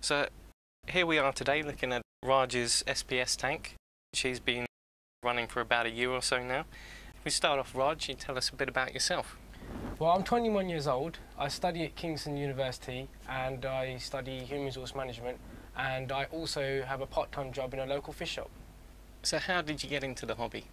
So here we are today looking at Raj-ES SPS tank, which has been running for about a year or so now. If we start off, Raj, you tell us a bit about yourself. Well, I'm 21 years old. I study at Kingston University and I study human resource management, and I also have a part-time job in a local fish shop. So how did you get into the hobby?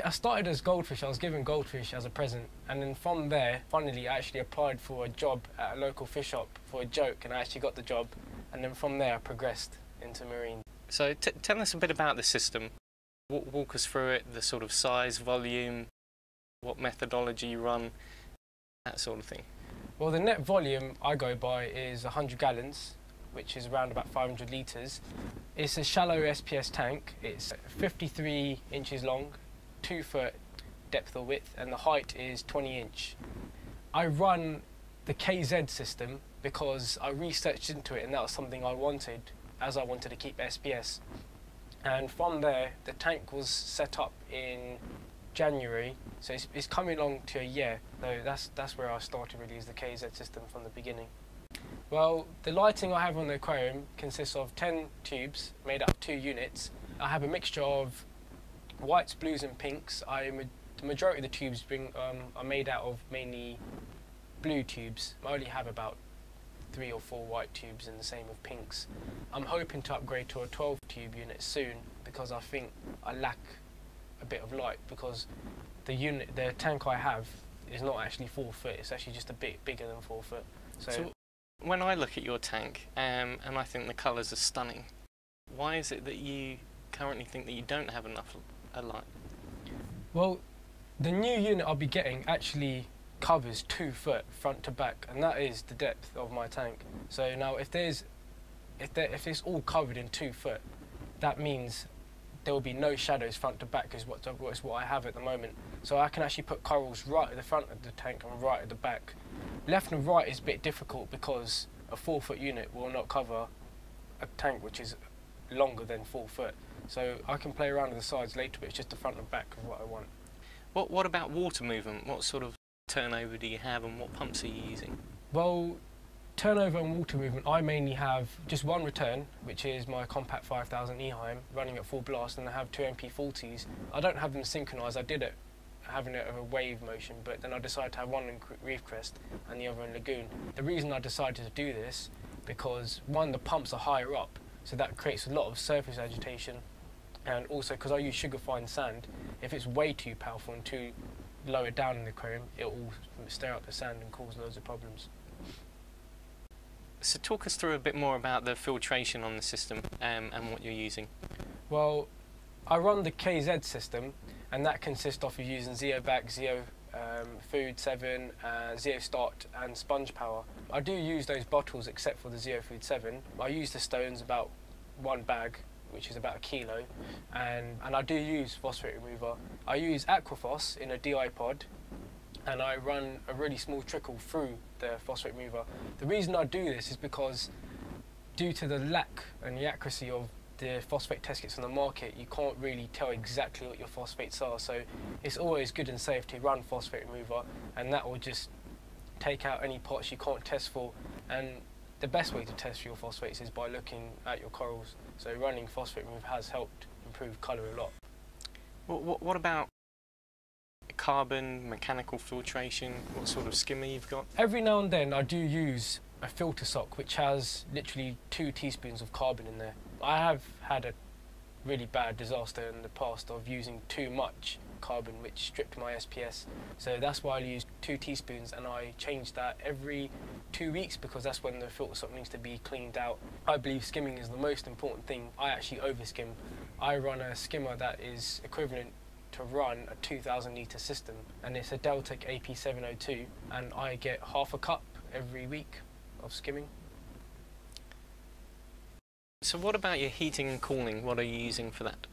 I started as goldfish. I was given goldfish as a present, and then from there, funnily, I actually applied for a job at a local fish shop for a joke, and I actually got the job, and then from there I progressed into marine. So tell us a bit about the system. Walk us through it, the sort of size, volume, what methodology you run, that sort of thing. Well, the net volume I go by is 100 gallons, which is around about 500 litres. It's a shallow SPS tank. It's 53 inches long, 2 foot depth or width, and the height is 20 inch. I run the KZ system because I researched into it and that was something I wanted, as I wanted to keep SPS. And from there, the tank was set up in January, so it's coming along to a year. So that's where I started really, is the KZ system from the beginning. Well, the lighting I have on the aquarium consists of 10 tubes made up of 2 units. I have a mixture of whites, blues and pinks. The majority of the tubes are made out of mainly blue tubes. I only have about 3 or 4 white tubes and the same with pinks. I'm hoping to upgrade to a 12 tube unit soon because I think I lack a bit of light, because the tank I have is not actually 4 foot, it's actually just a bit bigger than 4 foot. So when I look at your tank and I think the colours are stunning, why is it that you currently think that you don't have enough light? Well, the new unit I'll be getting actually covers 2 foot front to back, and that is the depth of my tank. So now if it's all covered in 2 foot, that means there will be no shadows front to back, is what I have at the moment. So I can actually put corals right at the front of the tank and right at the back. Left and right is a bit difficult because a 4 foot unit will not cover a tank which is longer than 4 foot. So I can play around with the sides later, but it's just the front and back of what I want. What about water movement? What sort of turnover do you have and what pumps are you using? Well, turnover and water movement, I mainly have just one return, which is my Compact 5000 Eheim running at full blast, and I have 2 MP40s. I don't have them synchronised. I did it having it of a wave motion, but then I decided to have one in Reef crest and the other in lagoon. The reason I decided to do this, because one, the pumps are higher up, so that creates a lot of surface agitation, and also because I use sugar fine sand, if it's way too powerful and too lower down in the aquarium, it will stir up the sand and cause loads of problems. So talk us through a bit more about the filtration on the system and what you're using. Well, I run the KZ system, and that consists of using Zeovit, Food 7, Zeostart and Sponge Power. I do use those bottles except for the Zeofood 7. I use the stones about 1 bag, which is about 1 kilo, and I do use phosphate remover. I use Aquaphos in a DI pod, and I run a really small trickle through the phosphate remover. The reason I do this is because due to the lack and the accuracy of the phosphate test kits on the market, you can't really tell exactly what your phosphates are, so it's always good and safe to run phosphate remover, and that will just take out any parts you can't test for. And the best way to test for your phosphates is by looking at your corals, so running phosphate remover has helped improve colour a lot. What about carbon, mechanical filtration? What sort of skimmer you've got? Every now and then I do use a filter sock which has literally 2 teaspoons of carbon in there. I have had a really bad disaster in the past of using too much carbon, which stripped my SPS. So that's why I use 2 teaspoons, and I change that every 2 weeks because that's when the filter sock needs to be cleaned out. I believe skimming is the most important thing. I actually overskim. I run a skimmer that is equivalent to run a 2,000 litre system, and it's a Deltec AP702, and I get half a cup every week of skimming. So what about your heating and cooling? What are you using for that?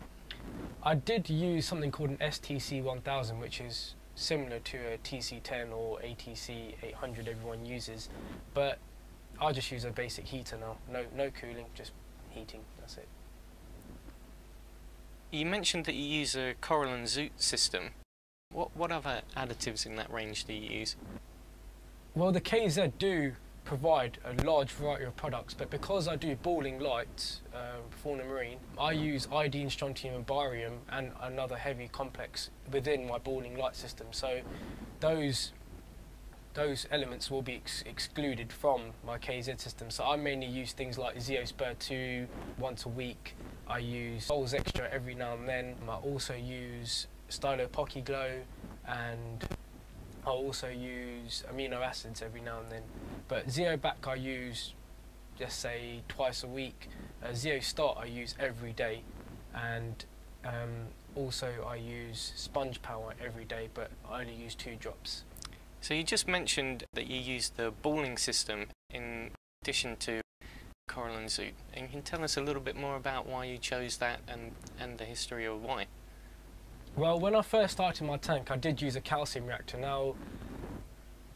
I did use something called an STC 1000, which is similar to a TC10 or ATC 800 everyone uses, but I just use a basic heater now. No cooling, just heating, that's it. You mentioned that you use a coral and zoot system. What other additives in that range do you use? Well, the KZ do provide a large variety of products, but because I do balling lights, fauna marine, I use iodine, strontium and barium and another heavy complex within my balling light system. So those elements will be excluded from my KZ system. So I mainly use things like Zeospur 2 once a week. I use Souls Extra every now and then. I also use Stylo Pocky Glow, and I also use amino acids every now and then. But Zeobac I use, just say, twice a week. Zeostart I use every day, and also I use Sponge Power every day, but I only use 2 drops. So you just mentioned that you use the balling system in addition to coral and zoot, and can you tell us a little bit more about why you chose that and the history of why? Well, when I first started my tank, I did use a calcium reactor. Now,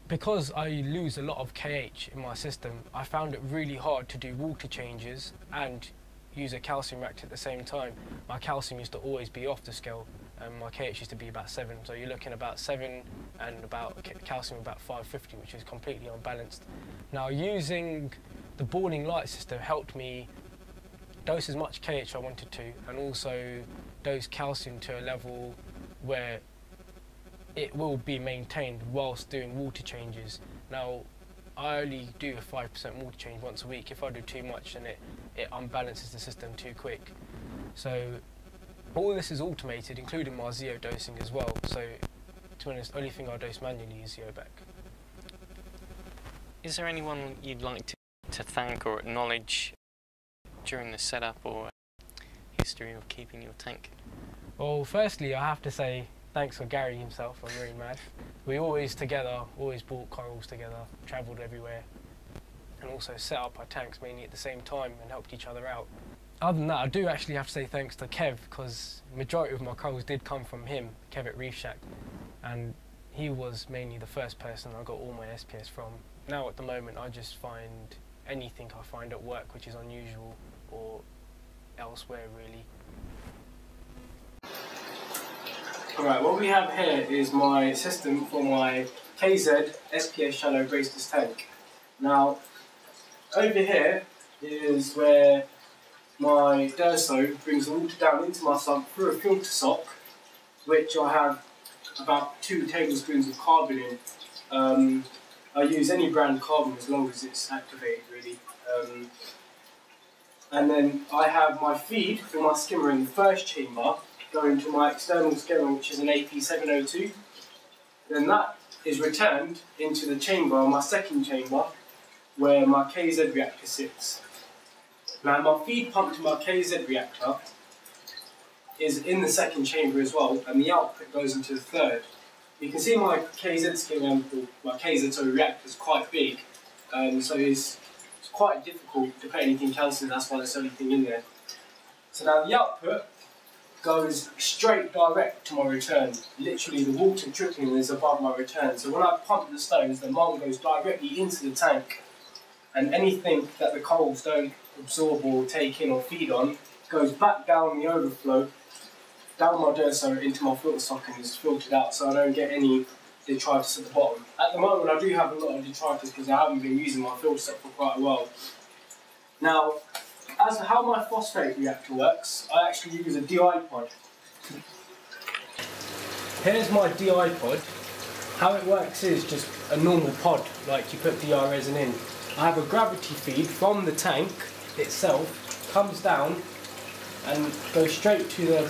because I lose a lot of KH in my system, I found it really hard to do water changes and use a calcium reactor at the same time. My calcium used to always be off the scale, and my KH used to be about 7, so you're looking about 7 and about calcium about 550, which is completely unbalanced. Now, using the balling light system helped me dose as much KH I wanted to, and also dose calcium to a level where it will be maintained whilst doing water changes. Now, I only do a 5% water change once a week. If I do too much, then it unbalances the system too quick. So all this is automated, including my Zeo dosing as well. So to be honest, the only thing I dose manually is Zeobac. Is there anyone you'd like to thank or acknowledge during the setup or history of keeping your tank? Well, firstly, I have to say thanks for Gary himself on Marine Mad. We always bought corals together, travelled everywhere, and also set up our tanks mainly at the same time and helped each other out. Other than that, I do actually have to say thanks to Kev, because the majority of my corals did come from him, Kev at Reef Shack, and he was mainly the first person I got all my SPS from. Now at the moment I just find anything I find at work which is unusual or elsewhere really. Alright, what we have here is my system for my KZ SPS Shallow braceless tank. Now, over here is where my Durso brings the water down into my sump through a filter sock, which I have about 2 tablespoons of carbon in. I use any brand carbon as long as it's activated really. And then I have my feed for my skimmer in the first chamber going to my external skimmer, which is an AP702. Then that is returned into the chamber, my second chamber, where my KZ reactor sits. Now my feed pump to my KZ reactor is in the second chamber as well, and the output goes into the third. You can see my KZ skimmer, my KZ reactor is quite big, so it's quite difficult to put anything else in, that's why there's everything in there. So now the output goes straight direct to my return. Literally the water trickling is above my return. So when I pump the stones, the mole goes directly into the tank, and anything that the corals don't absorb or take in or feed on goes back down the overflow, down my Durso into my filter sock and is filtered out, so I don't get any detritus at the bottom. At the moment I do have a lot of detritus because I haven't been using my filter sock for quite a while. Now, as for how my phosphate reactor works, I actually use a DI pod. Here's my DI pod. How it works is just a normal pod, like you put DI resin in. I have a gravity feed from the tank itself, comes down and goes straight to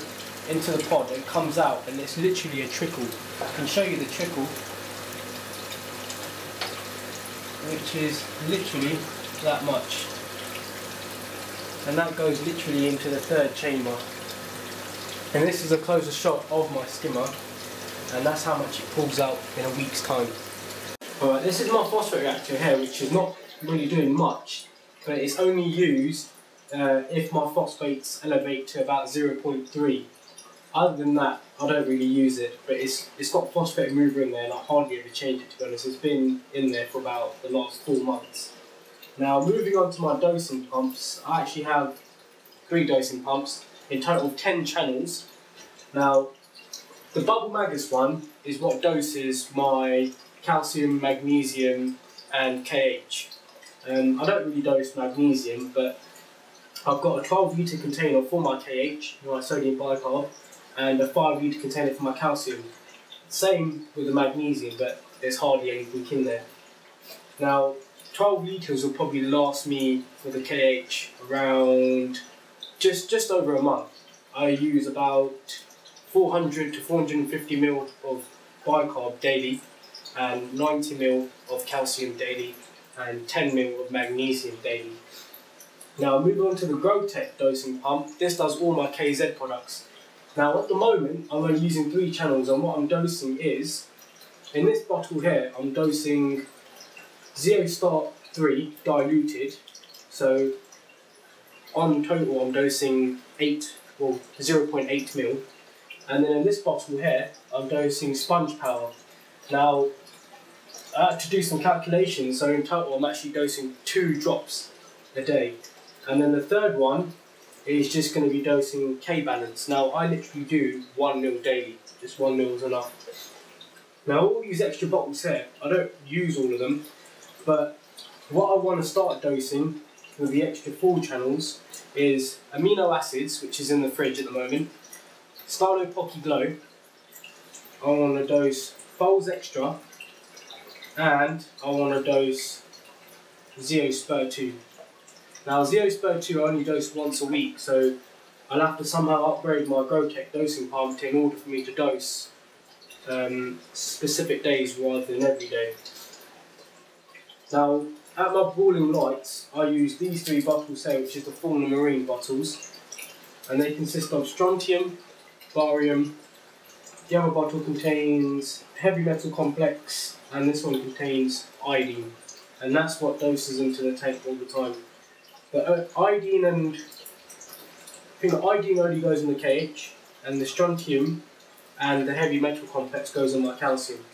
into the pod and comes out, and it's literally a trickle. I can show you the trickle, which is literally that much. And that goes literally into the third chamber. And this is a closer shot of my skimmer, and that's how much it pulls out in a week's time. Alright, this is my phosphate reactor here, which is not really doing much, but it's only used if my phosphates elevate to about 0.3. Other than that, I don't really use it, but it's got phosphate remover in there and I hardly ever change it, to be honest. It's been in there for about the last 4 months. Now, moving on to my dosing pumps, I actually have 3 dosing pumps, in total 10 channels. Now, the Bubble Magus one is what doses my calcium, magnesium and KH. I don't really dose magnesium, but I've got a 12 litre container for my KH, my sodium bicarb, and a 5 litre container for my calcium. Same with the magnesium, but there's hardly anything in there. Now, 12 litres will probably last me for the KH around just over a month. I use about 400 to 450 ml of bicarb daily, and 90 ml of calcium daily, and 10 ml of magnesium daily. Now, moving on to the GrowTech dosing pump, this does all my KZ products. Now, at the moment, I'm only using 3 channels, and what I'm dosing is, in this bottle here, I'm dosing Zeovit 3 diluted, so on total I'm dosing 0.8 ml, and then in this bottle here, I'm dosing sponge power. Now, I had to do some calculations, so in total I'm actually dosing 2 drops a day. And then the third one is just going to be dosing K-balance. Now, I literally do 1 ml daily, just 1 ml is enough. Now, all these extra bottles here, I don't use all of them, but what I want to start dosing with the extra 4 channels is amino acids, which is in the fridge at the moment, Stallo Pocky Glow, I want to dose Foals Extra, and I want to dose Zeospur 2. Now, Zeospur 2 I only dose once a week, so I'll have to somehow upgrade my GrowTech dosing pump in order for me to dose specific days rather than every day. Now, at my boiling lights, I use these 3 bottles here, which is the Fauna Marine bottles, and they consist of strontium, barium. The other bottle contains heavy metal complex, and this one contains iodine, and that's what doses into the tank all the time. But iodine and I think the iodine only goes in the KH, and the strontium and the heavy metal complex goes in my calcium.